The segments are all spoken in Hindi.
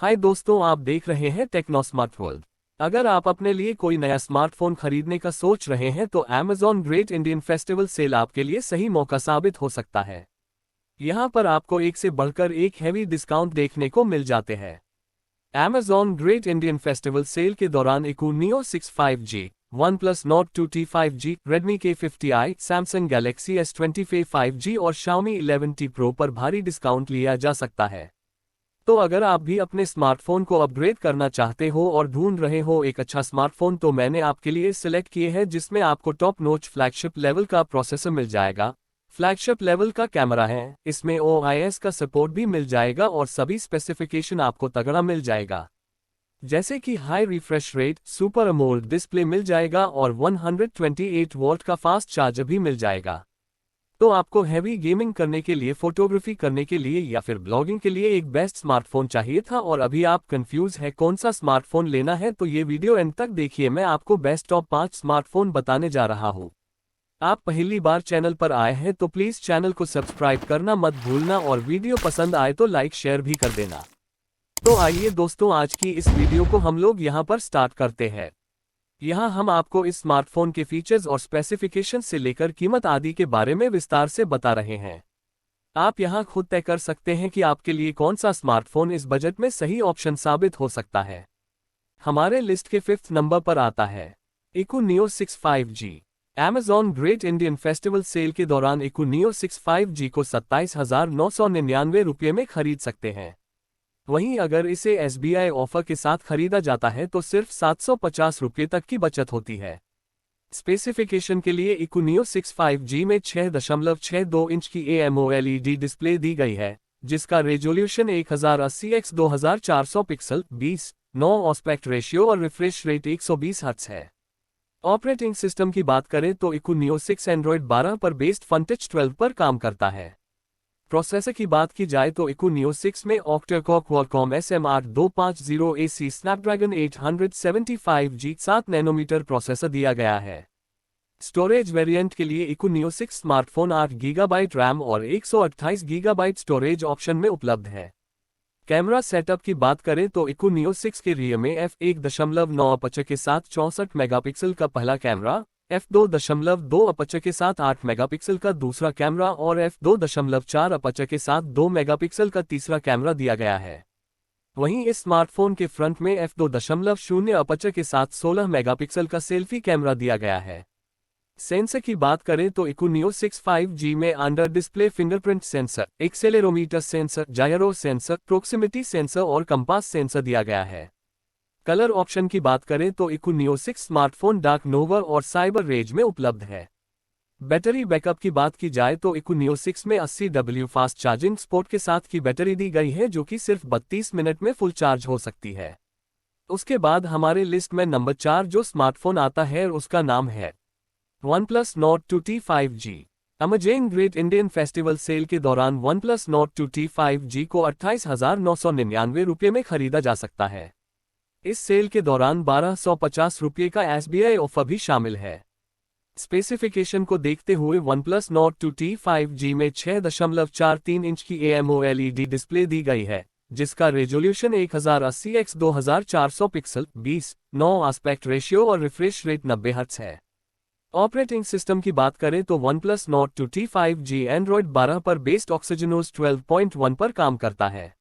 हाय दोस्तों, आप देख रहे हैं टेक्नो स्मार्ट वर्ल्ड। अगर आप अपने लिए कोई नया स्मार्टफोन खरीदने का सोच रहे हैं तो Amazon great Indian festival sale आपके लिए सही मौका साबित हो सकता है। यहां पर आपको एक से बढ़कर एक हैवी डिस्काउंट देखने को मिल जाते हैं। Amazon great Indian festival sale के दौरान iQOO Neo 6 5G, OnePlus Nord 2T 5G, Redmi K50i, Samsung Galaxy S20 5G और Xiaomi 11T Pro पर भारी डिस्काउंट लिया जा सकता है। तो अगर आप भी अपने स्मार्टफोन को अपग्रेड करना चाहते हो और ढूंढ रहे हो एक अच्छा स्मार्टफोन, तो मैंने आपके लिए सिलेक्ट किए हैं जिसमें आपको टॉप नॉच फ्लैगशिप लेवल का प्रोसेसर मिल जाएगा, फ्लैगशिप लेवल का कैमरा है, इसमें OIS का सपोर्ट भी मिल जाएगा और सभी स्पेसिफिकेशन आपको तगड़ा मिल जाएगा, जैसे कि high refresh rate, super AMOLED display मिल जाएगा और 128 वॉट का फास्ट चार्जर भी मिल जाएगा। तो आपको हैवी गेमिंग करने के लिए, फोटोग्राफी करने के लिए या फिर ब्लॉगिंग के लिए एक बेस्ट स्मार्टफोन चाहिए था और अभी आप कंफ्यूज है कौन सा स्मार्टफोन लेना है, तो ये वीडियो एंड तक देखिए। मैं आपको बेस्ट टॉप 5 स्मार्टफोन बताने जा रहा हूँ। आप पहली बार चैनल पर आए हैं तो प्लीज चैनल को सब्सक्राइब करना मत भूलना और वीडियो पसंद आए तो लाइक शेयर भी कर देना। तो आइए दोस्तों, आज की इस वीडियो को हम लोग यहाँ पर स्टार्ट करते हैं। यहाँ हम आपको इस स्मार्टफोन के फीचर्स और स्पेसिफिकेशन से लेकर कीमत आदि के बारे में विस्तार से बता रहे हैं। आप यहाँ खुद तय कर सकते हैं कि आपके लिए कौन सा स्मार्टफोन इस बजट में सही ऑप्शन साबित हो सकता है। हमारे लिस्ट के 5th नंबर पर आता है iQOO Neo 6 5G। Amazon great Indian festival sale के दौरान iQOO Neo 6 5G को 27,999 रुपये में खरीद सकते हैं। वहीं अगर इसे SBI ऑफर के साथ खरीदा जाता है तो सिर्फ 750 रुपये तक की बचत होती है। स्पेसिफिकेशन के लिए iQOO Neo 6 5G में 6.62 इंच की AMOLED डिस्प्ले दी गई है, जिसका resolution 1080x2400 pixel, 20:9 aspect ratio और रिफ्रेश रेट 120 हर्ट्ज है। ऑपरेटिंग सिस्टम की बात करें तो iQOO Neo 6 Android 12 पर बेस्ड FunTouch 12 पर काम करता है। प्रोसेसर की बात की जाए तो iQOO Neo 6 में octa core Qualcomm SMR250AC Snapdragon 875G 7 nanometer processor दिया गया है। स्टोरेज वेरिएंट के लिए iQOO Neo 6 smartphone 8 GB RAM और 128 GB स्टोरेज ऑप्शन में उपलब्ध है। कैमरा सेटअप की बात करें तो iQOO Neo 6 के रियर में f1.9 अपर्चर के साथ 64 मेगापिक्सल का पहला कैमरा, f2.2 अपर्चर के साथ 8 मेगापिक्सल का दूसरा कैमरा और f2.4 अपर्चर के साथ 2 मेगापिक्सल का तीसरा कैमरा दिया गया है। वहीं इस स्मार्टफोन के फ्रंट में f2.0 अपर्चर के साथ 16 मेगापिक्सल का सेल्फी कैमरा दिया गया है। सेंसर की बात करें तो iQOO Neo 6 5G में under display fingerprint sensor, accelerometer sensor, gyro sensor, proximity sensor और कंपास सेंसर दिया गया है। कलर ऑप्शन की बात करें तो iQOO Neo 6 स्मार्टफोन डार्क नोवा और साइबर रेज में उपलब्ध है। बैटरी बैकअप की बात की जाए तो iQOO Neo 6 में 80W फास्ट चार्जिंग सपोर्ट के साथ की बैटरी दी गई है, जो कि सिर्फ 32 मिनट में फुल चार्ज हो सकती है। उसके बाद हमारे लिस्ट में नंबर 4 जो स्मार्टफोन आता है उसका नाम है OnePlus Nord 2T 5G। Amazon great Indian festival sale के दौरान OnePlus Nord 2T 5G को 28,999 रुपये में खरीदा जा सकता है। इस सेल के दौरान 1250 रुपये का SBI ऑफर भी शामिल है। स्पेसिफिकेशन को देखते हुए OnePlus Nord 2T 5G में 6.43 इंच की AMOLED डिस्प्ले दी गई है, जिसका resolution 1080x2400 pixel, 20:9 aspect ratio और रिफ्रेश रेट 90 हर्ट्ज है। ऑपरेटिंग सिस्टम की बात करें तो OnePlus Nord 2T 5G Android 12 पर बेस्ड Exynos 12.1 पर काम करता है।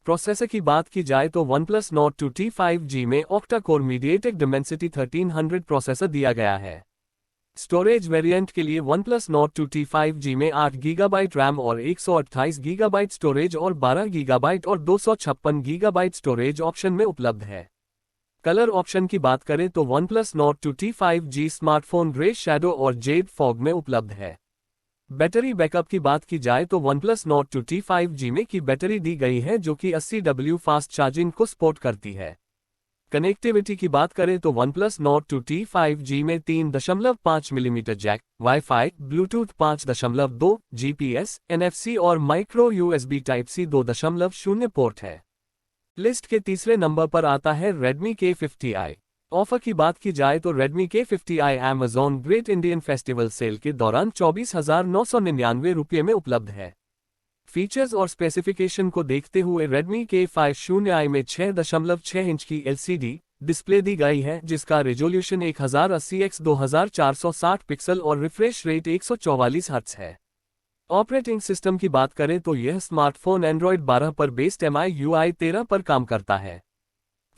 प्रोसेसर की बात की जाए तो OnePlus Nord 2T 5G में ऑक्टा-कोर MediaTek Dimensity 1300 प्रोसेसर दिया गया है। स्टोरेज वेरिएंट के लिए OnePlus Nord 2T 5G में 8 GB रैम और 128 GB स्टोरेज और 12 GB और 256 GB स्टोरेज ऑप्शन में उपलब्ध है। कलर ऑप्शन की बात करें तो OnePlus Nord 2T 5G smartphone grey shadow और जेड फॉग में उपलब्ध है। बैटरी बैकअप की बात की जाए तो OnePlus Nord 2T 5G में की बैटरी दी गई है, जो कि 80W फास्ट चार्जिंग को सपोर्ट करती है। कनेक्टिविटी की बात करें तो OnePlus Nord 2T 5G में 3.5 millimeter jack, wifi, bluetooth 5.2, GPS, NFC और माइक्रो USB Type-C 2.0 पोर्ट है। लिस्ट के तीसरे नंबर पर आता है Redmi K50i। ऑफर की बात की जाए तो Redmi K50i Amazon great Indian festival sale के दौरान 24,999 रुपये में उपलब्ध है। फीचर्स और स्पेसिफिकेशन को देखते हुए Redmi K50i में 6.6 इंच की LCD डिस्प्ले दी गई है, जिसका रेजोल्यूशन 1080x2460 पिक्सल और रिफ्रेश रेट 144 हर्ट्ज है। ऑपरेटिंग सिस्टम की बात करें तो यह स्मार्टफोन Android 12 पर बेस्ड MIUI 13 पर काम करता है।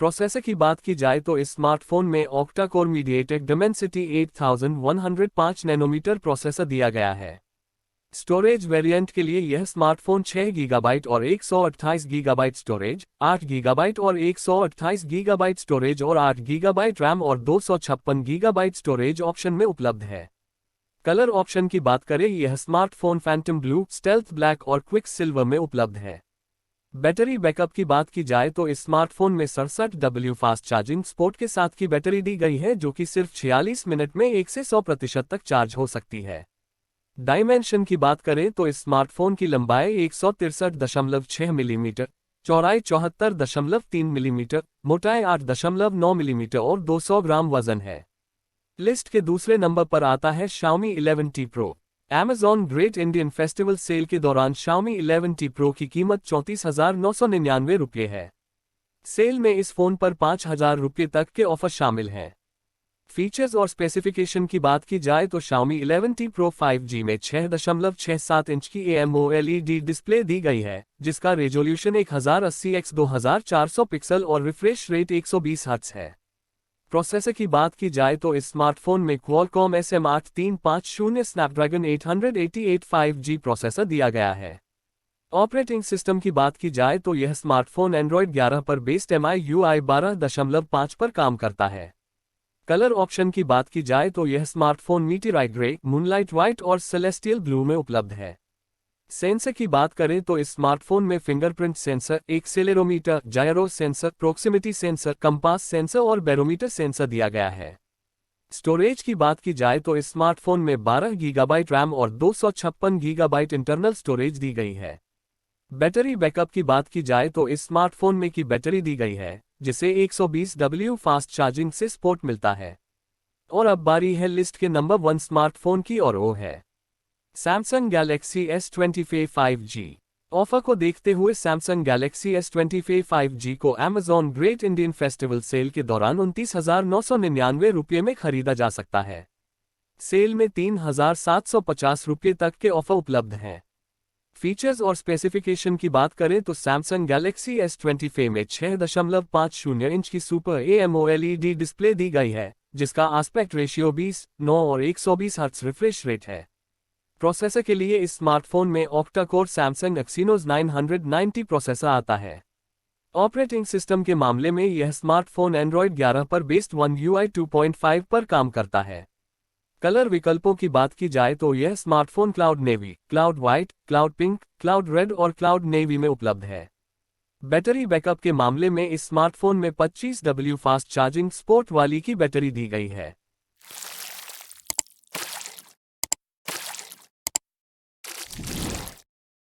प्रोसेसर की बात की जाए तो इस स्मार्टफोन में octa core MediaTek Dimensity 8105 nanometre processor दिया गया है। स्टोरेज वेरिएंट के लिए यह स्मार्टफोन 6 गीगाबाइट और 128 गीगाबाइट स्टोरेज, 8 गीगाबाइट और 128 गीगाबाइट स्टोरेज और 8 गीगाबाइट रैम और 256 गीगाबाइट स्टोरेज ऑप्शन में उपलब्ध है। कलर ऑप्शन की बात करें, यह smartphone Phantom blue, stealth black और क्विक सिल्वर में उपलब्ध है। बैटरी बैकअप की बात की जाए तो इस स्मार्टफोन में 67W फास्ट चार्जिंग सपोर्ट के साथ की बैटरी दी गई है, जो कि सिर्फ 46 मिनट में 1 से 100% तक चार्ज हो सकती है। डायमेंशन की बात करें तो इस स्मार्टफोन की लंबाई 163.6 मिलीमीटर, चौड़ाई 74.3 मिलीमीटर, मोटाई 8.9 मिलीमीटर और 200 ग्राम वजन है। लिस्ट के दूसरे नंबर पर आता है Xiaomi 11T Pro। Amazon great Indian festival sale के दौरान Xiaomi 11T Pro की कीमत 34,999 रुपये है। सेल में इस फोन पर 5,000 रुपये तक के ऑफर शामिल हैं। फीचर्स और स्पेसिफिकेशन की बात की जाए तो Xiaomi 11T Pro 5G में 6.67 इंच की AMOLED डिस्प्ले दी गई है, जिसका रेजोल्यूशन 1080x2400 पिक्सल और रिफ्रेश रेट 120 हर्ट्ज है। प्रोसेसर की बात की जाए तो इस स्मार्टफोन में Qualcomm SM8350 Snapdragon 888 5G processor दिया गया है। ऑपरेटिंग सिस्टम की बात की जाए तो यह स्मार्टफोन Android 11 पर बेस्ड MIUI 12.5 पर काम करता है। कलर ऑप्शन की बात की जाए तो यह स्मार्टफोन मीटेराइट ग्रे, मूनलाइट व्हाइट और सेलेस्टियल ब्लू में उपलब्ध है। सेंसर की बात करें तो इस स्मार्टफोन में fingerprint sensor, accelerometer, gyro sensor, proximity sensor, compass sensor और बैरोमीटर सेंसर दिया गया है। स्टोरेज की बात की जाए तो इस स्मार्टफोन में 12 गीगाबाइट रैम और 256 गीगाबाइट इंटरनल स्टोरेज दी गई है। बैटरी बैकअप की बात की जाए तो इस स्मार्टफोन में की बैटरी दी गई है, जिसे 120W फास्ट चार्जिंग से सपोर्ट मिलता है। और अब बारी है लिस्ट के नंबर 1 स्मार्टफोन की और वो है Samsung Galaxy S25 5G। Offer को देखते हुए Samsung Galaxy S25 5G को Amazon great Indian festival sale के दौरान 29,999 रुपये में खरीदा जा सकता है। सेल में 3,750 रुपये तक के ऑफर उपलब्ध हैं। फीचर्स और स्पेसिफिकेशन की बात करें तो Samsung Galaxy S25 में 6.50 इंच की सुपर AMOLED डिस्प्ले दी गई है, जिसका आस्पेक्ट रेशियो 20:9 और 120 हर्ट्ज रिफ्रेश रेट है। प्रोसेसर के लिए इस स्मार्टफोन में octa core Samsung Exynos 990 processor आता है। ऑपरेटिंग सिस्टम के मामले में यह स्मार्टफोन Android 11 पर बेस्ड One UI 2.5 पर काम करता है। कलर विकल्पों की बात की जाए तो यह smartphone cloud navy, cloud white, cloud pink, cloud red और क्लाउड नेवी में उपलब्ध है। बैटरी बैकअप के मामले में इस स्मार्टफोन में 25W फास्ट चार्जिंग सपोर्ट वाली की बैटरी दी गई है।